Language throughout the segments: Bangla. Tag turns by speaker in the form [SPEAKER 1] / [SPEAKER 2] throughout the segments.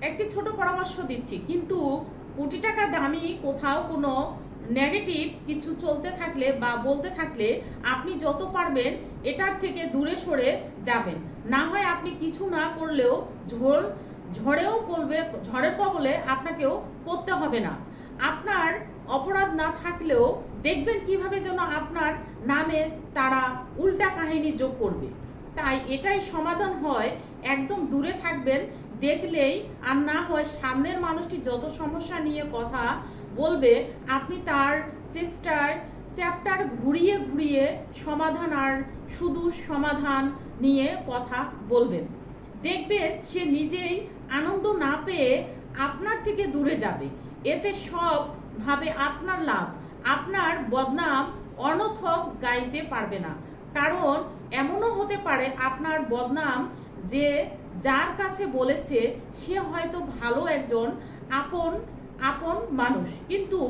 [SPEAKER 1] একটি ছোট পরামর্শ দিচ্ছি, কিন্তু কোটি টাকা দামি কোথাও কোনো নেগেটিভ কিছু চলতে থাকলে বা বলতে থাকলে আপনি যত পারবেন এটার থেকে দূরে সরে যাবেন। না হয় আপনি কিছু না করলেও ঝড়েও পড়বে, ঝড়ের কবলে আপনাকেও পড়তে হবে না। আপনার অপরাধ না থাকলেও দেখবেন কিভাবে যেন আপনার নামে তারা উল্টা কাহিনী যোগ করবে। তাই এটাই সমাধান হয়, একদম দূরে থাকবেন। দেখলেই আর না হয় সামনের মানুষটি যত সমস্যা নিয়ে কথা বলবে আপনি তার চ্যাপ্টার ঘুরিয়ে ঘুরিয়ে সমাধান আর শুধু সমাধান নিয়ে কথা বলবেন। দেখবেন সে নিজেই আনন্দ না পেয়ে আপনার থেকে দূরে যাবে। এতে সব ভাবে আপনার লাভ, আপনার বদনাম অনর্থক গাইতে পারবে না। কারণ এমনও হতে পারে আপনার বদনাম যে যার কাছে বলেছে সে হয়তো ভালো একজন আপন মানুষ, কিন্তু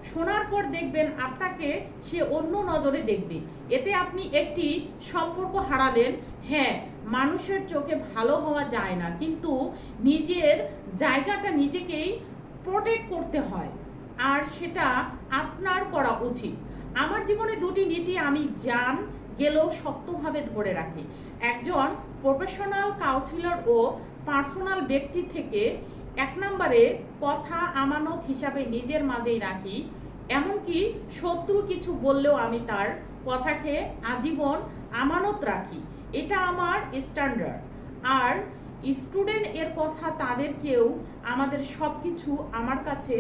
[SPEAKER 1] শোনার পর দেখবেন আপনাকে সে অন্য নজরে দেখবে। এতে আপনি একটি সম্পর্ক হারালেন। হ্যাঁ, মানুষের চোখে ভালো হওয়া যায় না, কিন্তু নিজের জায়গাটা নিজেকেই প্রোটেক্ট করতে হয়, আর সেটা আপনার করা উচিত। আমার জীবনে দুটি নীতি আমি জান গেলেও শক্তভাবে ধরে রাখি। একজন প্রফেশনাল কাউন্সিলর ও পার্সোনাল ব্যক্তি থেকে 1 নম্বরে কথা আমানত হিসাবে নিজের মাঝেই রাখি। এমনকি শত্রু কিছু বললেও আমি তার কথাকে আজীবন আমানত রাখি। এটা আমার স্ট্যান্ডার্ড। আর স্টুডেন্ট এর কথা তাদেরকেও আমাদের সব কিছু আমার কাছে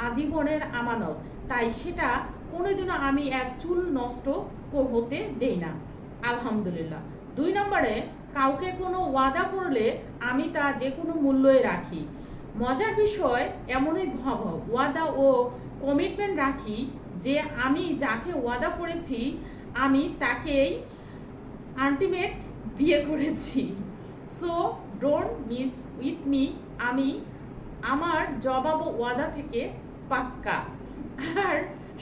[SPEAKER 1] আজীবনের আমানত, তাই সেটা কোনোদিনও আমি এক চুল নষ্ট হতে দেই না, আলহামদুলিল্লাহ। 2 নম্বরে কাউকে কোনো ওয়াদা করলে আমি তা যে কোনো মূল্যে রাখি। মজার বিষয় এমনই ওয়াদা ও কমিটমেন্ট রাখি যে আমি যাকে ওয়াদা করেছি আমি তাকেই আলটিমেট বিয়ে করেছি। So don't miss with me. আমি আমার জবাব ও ওয়াদা থেকে পাক্কা। আর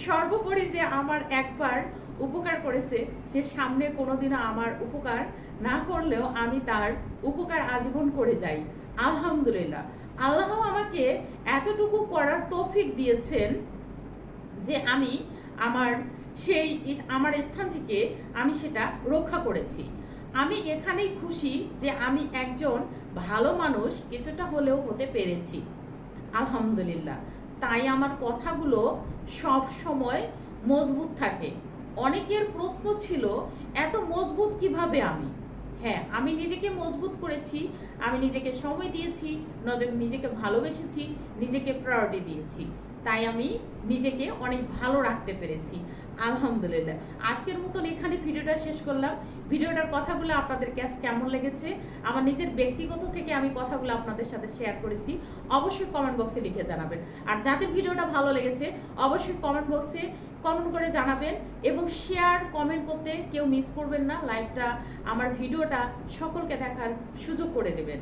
[SPEAKER 1] সর্বোপরি যে আমার একবার উপকার করেছে সে সামনে কোনোদিনও আমার উপকার না করলেও আমি তার উপকার আজীবন করে যাই, আলহামদুলিল্লাহ। আল্লাহ আমাকে এতটুকু করার তৌফিক দিয়েছেন যে আমি আমার স্থান থেকে আমি সেটা রক্ষা করেছি। আমি এখানেই খুশি যে আমি একজন ভালো মানুষ কিছুটা হলেও হতে পেরেছি, আলহামদুলিল্লাহ। তাই আমার কথাগুলো সব সময় মজবুত থাকে। অনেকের প্রশ্ন ছিল এত মজবুত কিভাবে আমি? হ্যাঁ, আমি নিজেকে মজবুত করেছি। আমি নিজেকে সময় দিয়েছি, নিজেকে ভালোবেসেছি, নিজেকে প্রায়োরিটি দিয়েছি। তাই আমি নিজেকে অনেক ভালো রাখতে পেরেছি, আলহামদুলিল্লাহ। আজকের মতন এখানে ভিডিওটা শেষ করলাম। ভিডিওটার কথাগুলো আপনাদের কাছে কেমন লেগেছে, আমার নিজের ব্যক্তিগত থেকে আমি কথাগুলো আপনাদের সাথে শেয়ার করেছি, অবশ্যই কমেন্ট বক্সে লিখে জানাবেন। আর যাদের ভিডিওটা ভালো লেগেছে অবশ্যই কমেন্ট বক্সে কমেন্ট করে জানাবেন, এবং শেয়ার কমেন্ট করতে কেউ মিস করবেন না। লাইভটা আমার ভিডিওটা সকলকে দেখার সুযোগ করে দেবেন।